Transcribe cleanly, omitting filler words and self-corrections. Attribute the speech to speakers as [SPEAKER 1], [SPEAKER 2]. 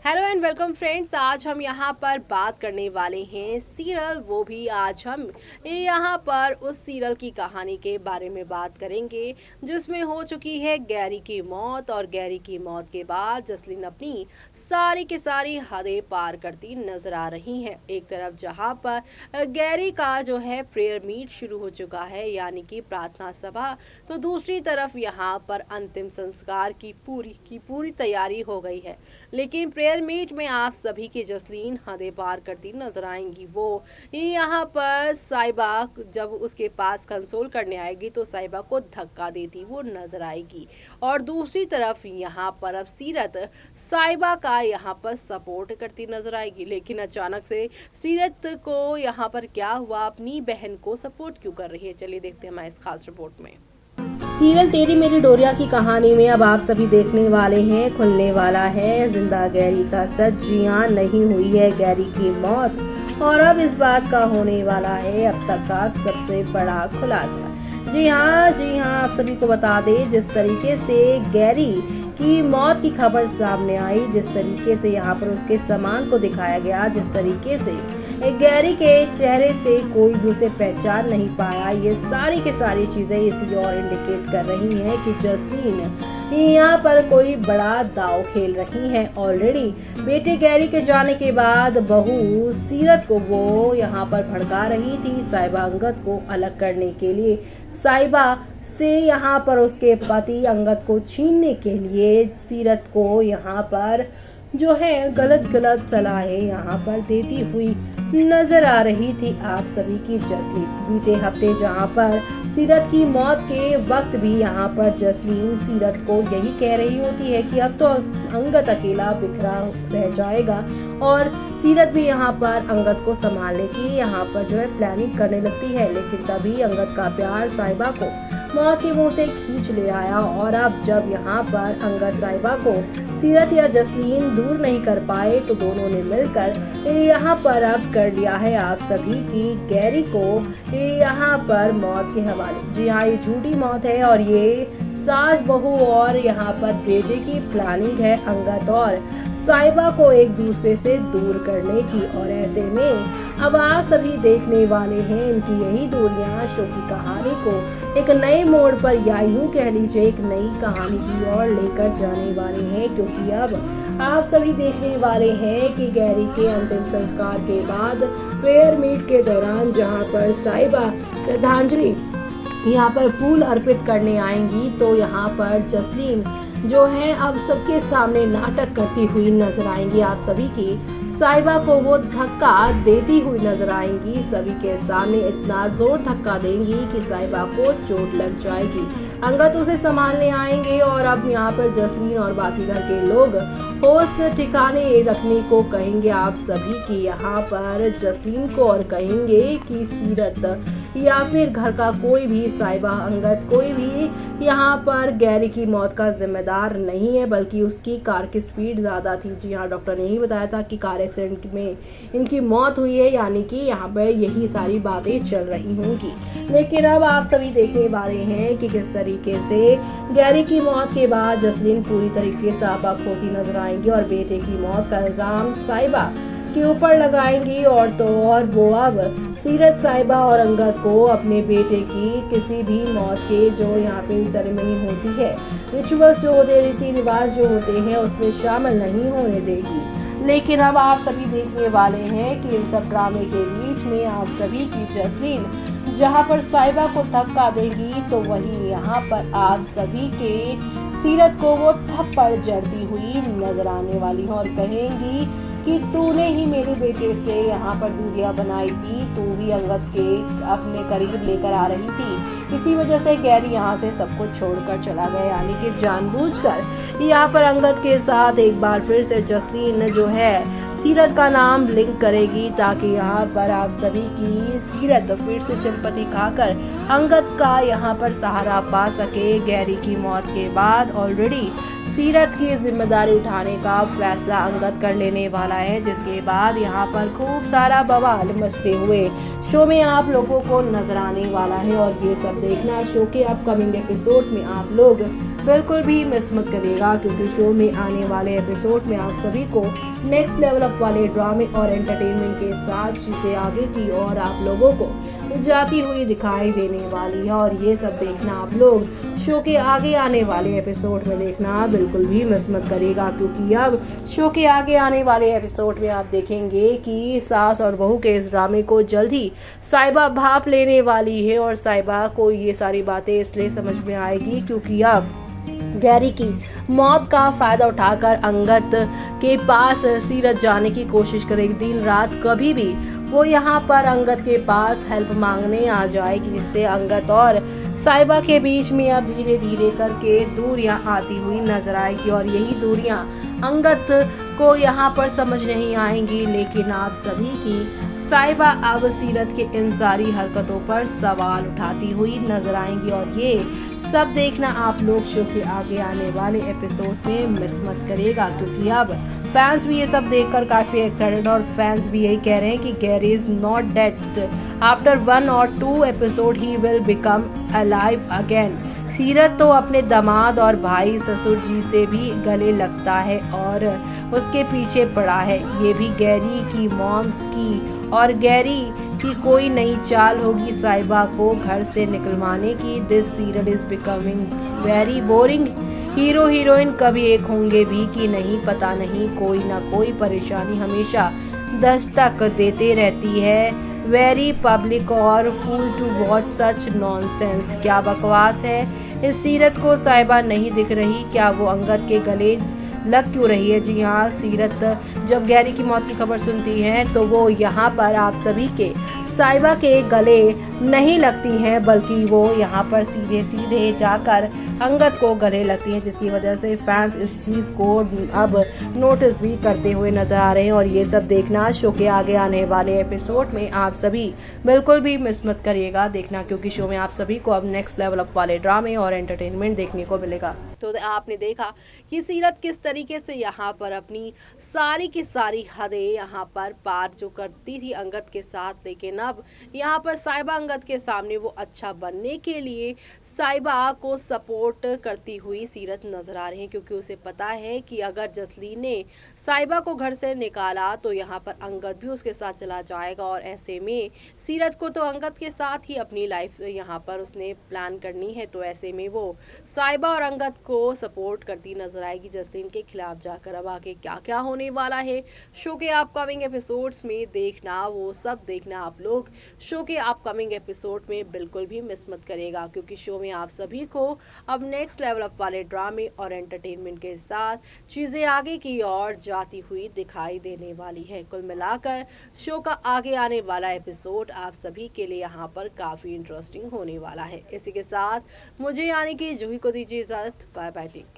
[SPEAKER 1] Hello and welcome friends. आज हम यहाँ पर बात करने वाले हैं सीरियल, वो भी आज हम यहाँ पर उस सीरियल की कहानी के बारे में बात करेंगे जिसमें हो चुकी है गैरी की मौत। और गैरी की मौत के बाद जसलीन अपनी सारी की सारी हदें पार करती नजर आ रही हैं। एक तरफ जहाँ पर गैरी का जो है प्रेयर मीट शुरू हो चुका है, यानी कि प्रार्थना सभा, तो दूसरी तरफ यहाँ पर अंतिम संस्कार की पूरी तैयारी हो गई है। लेकिन प्रेयर मीट में आप सभी की जसलीन हदें पार करती नजर आएंगी। वो यहाँ पर साहिबा जब उसके पास कंसोल करने आएगी तो साहिबा को धक्का देती वो नजर आएगी। और दूसरी तरफ यहाँ पर अब सीरत साहिबा का यहाँ पर सपोर्ट करती नजर आएगी। लेकिन अचानक से सीरत को यहाँ पर क्या हुआ, अपनी बहन को सपोर्ट क्यों कर रही है, चलिए देखते हैं हमारे इस खास रिपोर्ट में। सीरियल तेरी मेरी डोरिया की कहानी में अब आप सभी देखने वाले हैं, खुलने वाला है जिंदा गैरी का सच। जी हाँ, नहीं हुई है गैरी की मौत और अब इस बात का होने वाला है अब तक का सबसे बड़ा खुलासा। जी हाँ, आप सभी को बता दें, जिस तरीके से गैरी की मौत की खबर सामने आई, जिस तरीके से यहाँ पर उसके सामान को दिखाया गया, जिस तरीके से गैरी के चेहरे से कोई भी उसे पहचान नहीं पाया, ये सारी की सारी चीजें इसी और इंडिकेट कर रही हैं कि जसलीन यहाँ पर कोई बड़ा दांव खेल रही है। ऑलरेडी बेटे गैरी के जाने के बाद बहू सीरत को वो यहाँ पर भड़का रही थी साहिबा अंगद को अलग करने के लिए, साहिबा से यहाँ पर उसके पति अंगद को छीनने के लिए सीरत को यहाँ पर जो है गलत सलाहें यहाँ पर देती हुई नजर आ रही थी आप सभी की जसलीन। बीते हफ्ते जहाँ पर सीरत की मौत के वक्त भी यहाँ पर जसलीन सीरत को यही कह रही होती है कि अब तो अंगद अकेला बिखरा रह जाएगा और सीरत भी यहाँ पर अंगद को संभालने की यहाँ पर जो है प्लानिंग करने लगती है। लेकिन तभी अंगद का प्यार साहिबा को मौत के मुंह से खींच ले आया और अब जब यहाँ पर अंगद साहिबा को सीरत या जसलीन दूर नहीं कर पाए तो दोनों ने मिलकर यहाँ पर अब कर लिया है आप सभी की गैरी को यहाँ पर मौत के हवाले। जी हाँ, ये झूठी मौत है और ये सास बहू और यहाँ पर बेटे की प्लानिंग है अंगद और साहिबा को एक दूसरे से दूर करने की। और ऐसे में अब आप सभी देखने वाले हैं इनकी यही दूरियां शो की कहानी को एक नए मोड़ पर या यूं कह लीजिए एक नई कहानी की ओर लेकर जाने वाले हैं, क्योंकि अब आप सभी देखने वाले हैं कि गैरी के अंतिम संस्कार के बाद प्रेयर मीट के दौरान जहां पर साहिबा श्रद्धांजलि यहाँ पर फूल अर्पित करने आएंगी तो यहाँ पर जसलीन जो है अब सबके सामने नाटक करती हुई नजर आएंगी। आप सभी की साहिबा को वो धक्का देती हुई नजर आएंगी, सभी के सामने इतना जोर धक्का देंगी कि साहिबा को चोट लग जाएगी। अंगद उसे संभालने आएंगे और अब यहाँ पर जसलीन और बाकी घर के लोग होश ठिकाने रखने को कहेंगे आप सभी की यहाँ पर जसलीन को और कहेंगे कि सीरत या फिर घर का कोई भी साहिबा अंगद कोई भी यहाँ पर गैरी की मौत का जिम्मेदार नहीं है, बल्कि उसकी कार की स्पीड ज्यादा थी। जी हाँ, डॉक्टर ने ही बताया था कि कार एक्सीडेंट में इनकी मौत हुई है, यानी कि यहाँ पर यही सारी बातें चल रही होंगी। लेकिन अब आप सभी देखने वाले हैं कि किस तरीके से गैरी की मौत के बाद जसलीन पूरी तरीके से आपाक होती नजर आएंगी और बेटे की मौत का इल्जाम साहिबा के ऊपर लगाएंगी। और तो और वो अब सीरत साहिबा और अंगद को अपने बेटे की किसी भी मौत के जो यहाँ पे सेरेमनी होती है, रिचुअल्स जो होते हैं, रीति रिवाज जो होते हैं, उसमें शामिल नहीं होने देगी। लेकिन अब आप सभी देखने वाले हैं कि इन सब ड्रामे के बीच में आप सभी की जसलीन जहाँ पर साहिबा को धक्का देगी तो वहीं यहाँ पर आप सभी के सीरत को वो थप्पड़ जड़ती हुई नजर आने वाली है और कहेंगी कि तूने ही मेरे बेटे से यहाँ पर दूरियां बनाई थी, तू भी अंगद के अपने करीब लेकर आ रही थी, इसी वजह से गैरी यहाँ से सब कुछ छोड़कर चला गया, यानी कि जानबूझकर यहाँ पर अंगद के साथ एक बार फिर से जसलीन जो है सीरत का नाम लिंक करेगी ताकि यहाँ पर आप सभी की सीरत फिर से सिंपैथी खाकर अंगद का यहाँ पर सहारा पा सके। गैरी की मौत के बाद ऑलरेडी सीरत की जिम्मेदारी उठाने का फैसला अंगद कर लेने वाला है, जिसके बाद यहाँ पर खूब सारा बवाल मचते हुए शो में आप लोगों को नजर आने वाला है। और ये सब देखना शो के अपकमिंग एपिसोड में आप लोग बिल्कुल भी मिस मत करिएगा, क्योंकि शो में आने वाले एपिसोड में आप सभी को नेक्स्ट लेवल अप वाले ड्रामे और एंटरटेनमेंट के साथ चीजें आगे की और आप लोगों को जाती हुई दिखाई देने वाली है। और ये सब देखना आप लोग शो के आगे आने वाले एपिसोड में देखना बिल्कुल भी मिस मत करिएगा, क्योंकि अब शो के आगे आने वाले एपिसोड में आप देखेंगे कि सास और बहू के इस ड्रामे को जल्द ही साइबा भाप लेने वाली है। और साइबा को ये सारी बातें इसलिए समझ में आएगी क्योंकि अब गैरी की मौत का फायदा उठाकर अंगद के पास सीरत जाने की कोशिश करेगी। दिन रात कभी भी वो यहाँ पर अंगद के पास हेल्प मांगने आ जाएगी, जिससे अंगद और साइबा के बीच में अब धीरे धीरे करके दूरियां आती हुई नजर आएगी। और यही दूरियां अंगद को यहाँ पर समझ नहीं आएंगी, लेकिन आप सभी की साइबा अब सीरत के इन सारी हरकतों पर सवाल उठाती हुई नजर आएंगी। और ये सब देखना आप लोग शो के आगे आने वाले एपिसोड में मिस मत करिएगा, क्योंकि अब फैंस भी ये सब देखकर काफी एक्साइटेड और फैंस भी यही कह रहे हैं कि Gary is not dead, after 1 or 2 episode he will become alive again. सीरत तो अपने दामाद और भाई ससुर जी से भी गले लगता है और उसके पीछे पड़ा है। ये भी गैरी की मॉम की और गैरी की कोई नई चाल होगी साइबा को घर से निकलवाने की। This serial is becoming very boring. Hero heroine कभी एक होंगे भी कि नहीं, पता नहीं, कोई ना कोई परेशानी हमेशा दस्तक देते रहती है। वेरी पब्लिक और fool to watch such nonsense. क्या बकवास है, इस सीरत को साइबा नहीं दिख रही, क्या वो अंगद के गले लग क्यों रही है? जी हाँ, सीरत जब गैरी की मौत की खबर सुनती है तो वो यहाँ पर आप सभी के साइबा के गले नहीं लगती हैं, बल्कि वो यहाँ पर सीधे सीधे जाकर अंगद को गले लगती हैं, जिसकी वजह से फैंस इस चीज़ को अब नोटिस भी करते हुए नजर आ रहे हैं। और ये सब देखना शो के आगे आने वाले एपिसोड में आप सभी बिल्कुल भी मिस मत करिएगा देखना, क्योंकि शो में आप सभी को अब नेक्स्ट लेवल अप वाले ड्रामे और एंटरटेनमेंट देखने को मिलेगा। तो आपने देखा कि सीरत किस तरीके से यहाँ पर अपनी सारी की सारी हदें यहाँ पर पार जो करती थी अंगद के साथ, लेकिन अब यहाँ पर साइबा अंगद के सामने वो अच्छा बनने के लिए साइबा को सपोर्ट करती हुई सीरत नजर आ रही है, क्योंकि उसे पता है कि अगर जसलीन ने साइबा को घर से निकाला तो यहाँ पर अंगद भी उसके साथ चला जाएगा। और ऐसे में सीरत को तो अंगद के साथ ही अपनी लाइफ यहाँ पर उसने प्लान करनी है, तो ऐसे में वो साइबा और अंगद को सपोर्ट करती नजर आएगी जसलीन के खिलाफ जाकर। अब आगे क्या क्या होने वाला है शो के अपकमिंग एपिसोड्स में देखना, वो सब देखना आप लोग शो के अपकमिंग एपिसोड में बिल्कुल भी मिस मत करेगा, क्योंकि शो में आप सभी को अब नेक्स्ट लेवल अप वाले ड्रामे और एंटरटेनमेंट के साथ चीजें आगे की ओर जाती हुई दिखाई देने वाली है। कुल मिलाकर शो का आगे आने वाला एपिसोड आप सभी के लिए यहाँ पर काफी इंटरेस्टिंग होने वाला है। इसी के साथ मुझे यानी कि जूही को दीजिए इजाजत। Bye bye, take care.